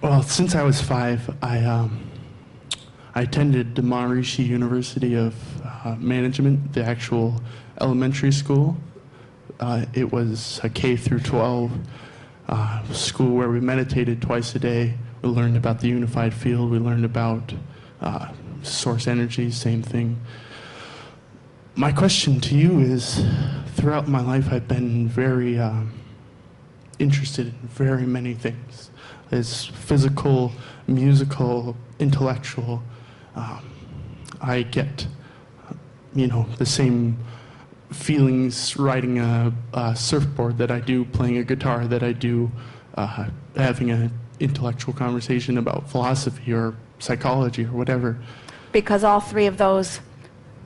Well, since I was 5, I attended the Maharishi University of Management, the actual elementary school. It was a K through 12 school where we meditated twice a day. We learned about the unified field. We learned about source energy, same thing. My question to you is, throughout my life I've been very interested in very many things. It's physical, musical, intellectual. I get, the same feelings riding a surfboard that I do playing a guitar, that I do having an intellectual conversation about philosophy or psychology or whatever. Because all three of those,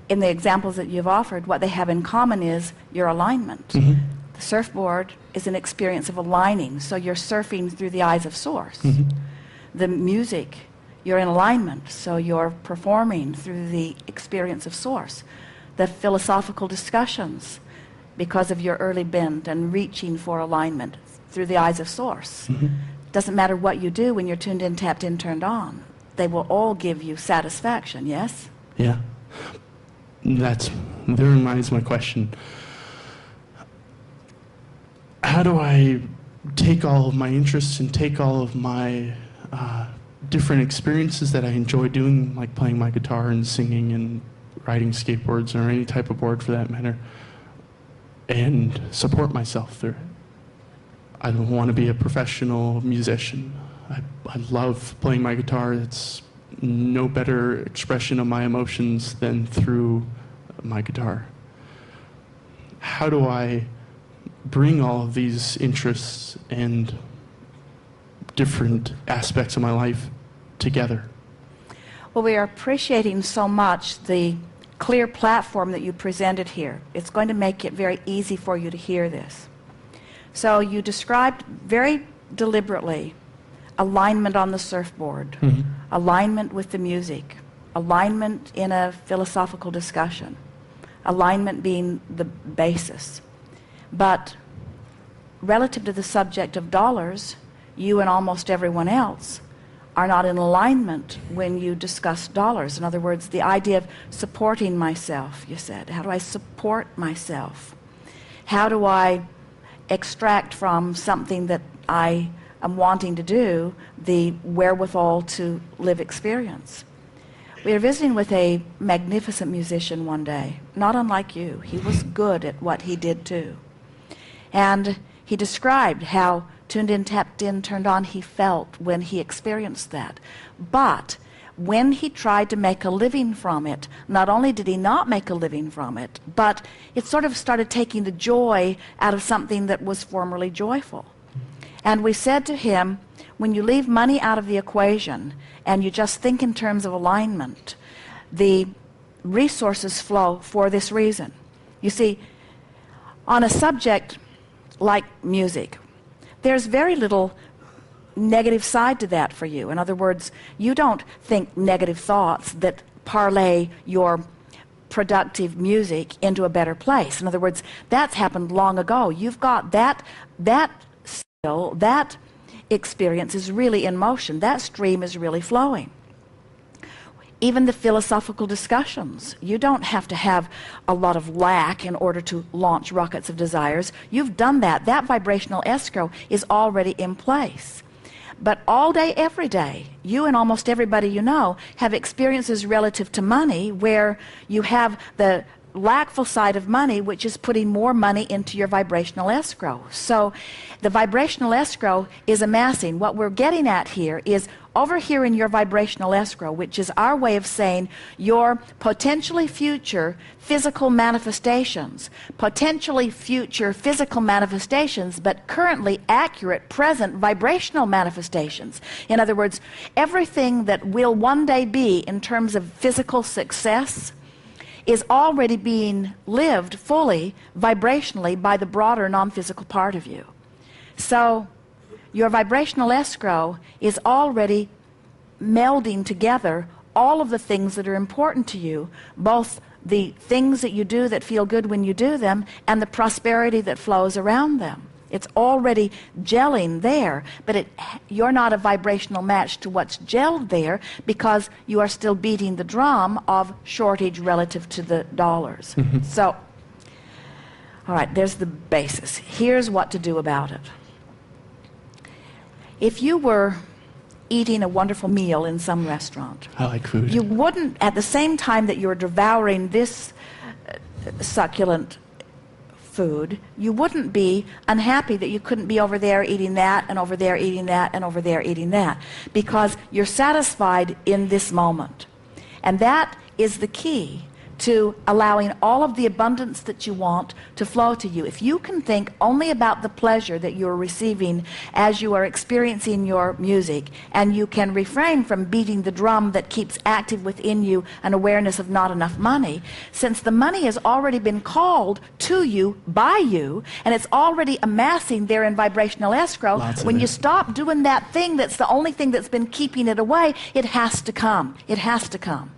in the examples that you've offered, what they have in common is your alignment. Mm-hmm. The surfboard is an experience of aligning, so you're surfing through the eyes of Source. Mm-hmm. The music, you're in alignment, so you're performing through the experience of Source. The philosophical discussions, because of your early bent and reaching for alignment through the eyes of Source. Mm-hmm. Doesn't matter what you do when you're tuned in, tapped in, turned on. They will all give you satisfaction, yes? Yeah. Therein lies my question. How do I take all of my interests and take all of my different experiences that I enjoy doing, like playing my guitar and singing and riding skateboards or any type of board for that matter, and support myself through it? I don't want to be a professional musician. I love playing my guitar. It's no better expression of my emotions than through my guitar. How do I bring all of these interests and different aspects of my life together? Well, we are appreciating so much the clear platform that you presented here. It's going to make it very easy for you to hear this. So you described very deliberately alignment on the surfboard, Mm-hmm. alignment with the music, alignment in a philosophical discussion, alignment being the basis. But relative to the subject of dollars, you and almost everyone else are not in alignment when you discuss dollars. In other words, the idea of supporting myself, you said. How do I support myself? How do I extract from something that I am wanting to do the wherewithal to live experience? We were visiting with a magnificent musician one day, not unlike you. He was good at what he did too. And he described how tuned in, tapped in, turned on he felt when he experienced that. But when he tried to make a living from it, not only did he not make a living from it, but it sort of started taking the joy out of something that was formerly joyful. And we said to him, when you leave money out of the equation and you just think in terms of alignment, the resources flow for this reason. You see, on a subject like music, there's very little negative side to that for you. In other words, you don't think negative thoughts that parlay your productive music into a better place. In other words, that's happened long ago. You've got that skill, that experience is really in motion. That stream is really flowing. Even the philosophical discussions, you don't have to have a lot of lack in order to launch rockets of desires. You've done that. That vibrational escrow is already in place. But all day, every day, you and almost everybody you know have experiences relative to money where you have the lackful side of money, which is putting more money into your vibrational escrow. So the vibrational escrow is amassing. What we're getting at here is over here in your vibrational escrow, which is our way of saying your potentially future physical manifestations, but currently accurate present vibrational manifestations. In other words, everything that will one day be in terms of physical success is already being lived fully vibrationally by the broader non-physical part of you. So your vibrational escrow is already melding together all of the things that are important to you, both the things that you do that feel good when you do them and the prosperity that flows around them. It's already gelling there, but you're not a vibrational match to what's gelled there because you are still beating the drum of shortage relative to the dollars. So, all right, there's the basis. Here's what to do about it. If you were eating a wonderful meal in some restaurant, I like food. you wouldn't, at the same time that you're devouring this succulent food, you wouldn't be unhappy that you couldn't be over there eating that and over there eating that and over there eating that, because you're satisfied in this moment. And that is the key to allowing all of the abundance that you want to flow to you. If you can think only about the pleasure that you're receiving as you are experiencing your music, and you can refrain from beating the drum that keeps active within you an awareness of not enough money, since the money has already been called to you by you, and it's already amassing there in vibrational escrow, when you stop doing that thing that's the only thing that's been keeping it away, it has to come. It has to come.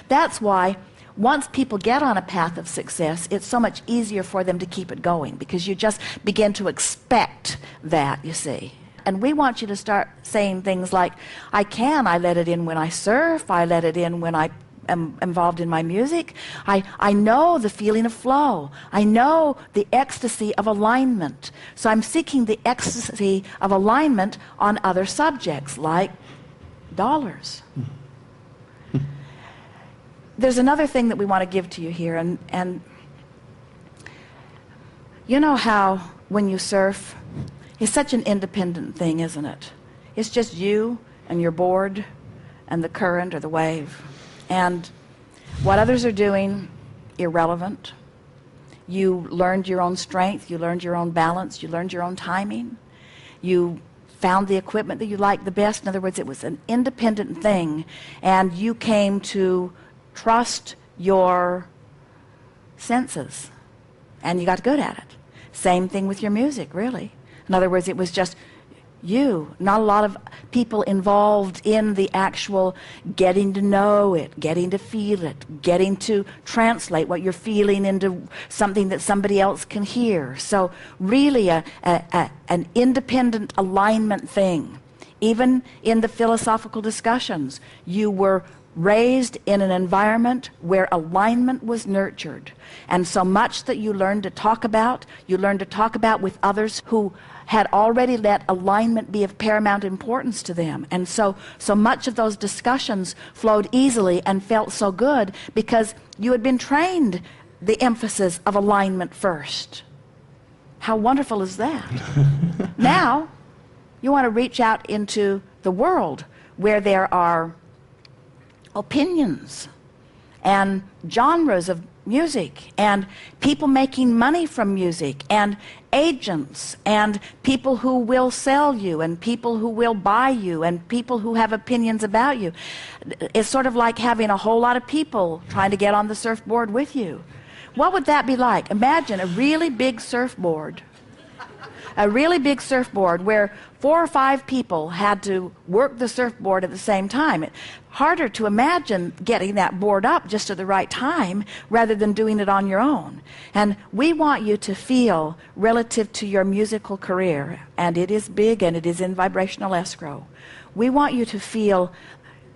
That's why once people get on a path of success, it's so much easier for them to keep it going, because you just begin to expect that, you see. And we want you to start saying things like, I let it in when I surf, I let it in when I am involved in my music. I know the feeling of flow. I know the ecstasy of alignment. So I'm seeking the ecstasy of alignment on other subjects, like dollars. There's another thing that we want to give to you here, and you know how when you surf, it's such an independent thing, isn't it? It's just you and your board and the current or the wave. And what others are doing, irrelevant. You learned your own strength, you learned your own balance, you learned your own timing. You found the equipment that you liked the best. In other words, it was an independent thing, and you came to trust your senses, and you got good at it. Same thing with your music, really. In other words, it was just you, not a lot of people involved in the actual getting to know it, getting to feel it, getting to translate what you're feeling into something that somebody else can hear. So really an independent alignment thing. Even in the philosophical discussions, you were raised in an environment where alignment was nurtured. And so much that you learned to talk about with others who had already let alignment be of paramount importance to them. And so much of those discussions flowed easily and felt so good because you had been trained the emphasis of alignment first. How wonderful is that? Now, you want to reach out into the world where there are opinions and genres of music and people making money from music and agents and people who will sell you and people who will buy you and people who have opinions about you. It's sort of like having a whole lot of people trying to get on the surfboard with you. What would that be like? Imagine a really big surfboard. A really big surfboard where 4 or 5 people had to work the surfboard at the same time. It's harder to imagine getting that board up just at the right time rather than doing it on your own. And we want you to feel, relative to your musical career, and it is big and it is in vibrational escrow, we want you to feel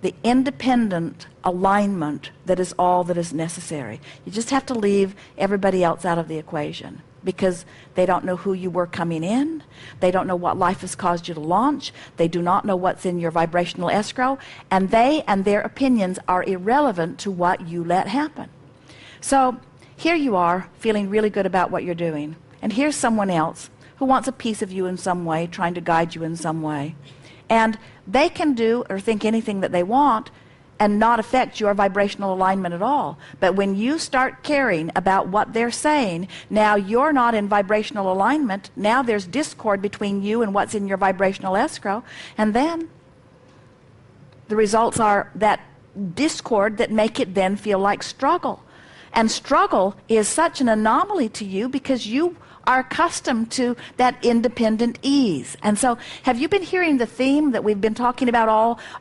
the independent alignment that is all that is necessary. You just have to leave everybody else out of the equation, because they don't know who you were coming in. They don't know what life has caused you to launch. They do not know what's in your vibrational escrow. And they and their opinions are irrelevant to what you let happen. So here you are, feeling really good about what you're doing. And here's someone else who wants a piece of you in some way, trying to guide you in some way. And they can do or think anything that they want and not affect your vibrational alignment at all. But when you start caring about what they're saying, now you're not in vibrational alignment. Now there's discord between you and what's in your vibrational escrow. And then the results are that discord that make it then feel like struggle. And struggle is such an anomaly to you because you are accustomed to that independent ease. And so have you been hearing the theme that we've been talking about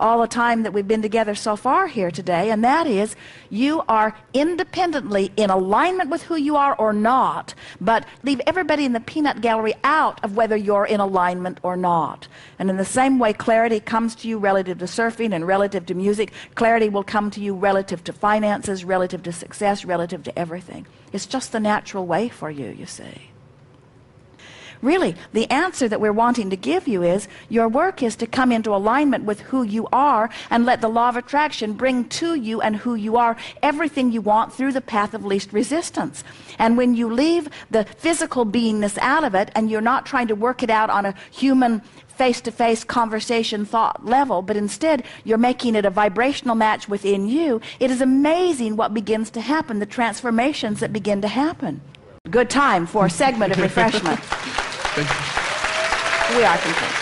all the time that we've been together so far here today? And that is, you are independently in alignment with who you are or not, but leave everybody in the peanut gallery out of whether you're in alignment or not. And in the same way clarity comes to you relative to surfing and relative to music, clarity will come to you relative to finances, relative to success, relative to everything. It's just the natural way for you, you see. Really, the answer that we're wanting to give you is, your work is to come into alignment with who you are and let the law of attraction bring to you and who you are everything you want through the path of least resistance. And when you leave the physical beingness out of it and you're not trying to work it out on a human face-to-face conversation thought level, but instead you're making it a vibrational match within you, it is amazing what begins to happen, the transformations that begin to happen. Good time for a segment of refreshment. Thank you. We are complete.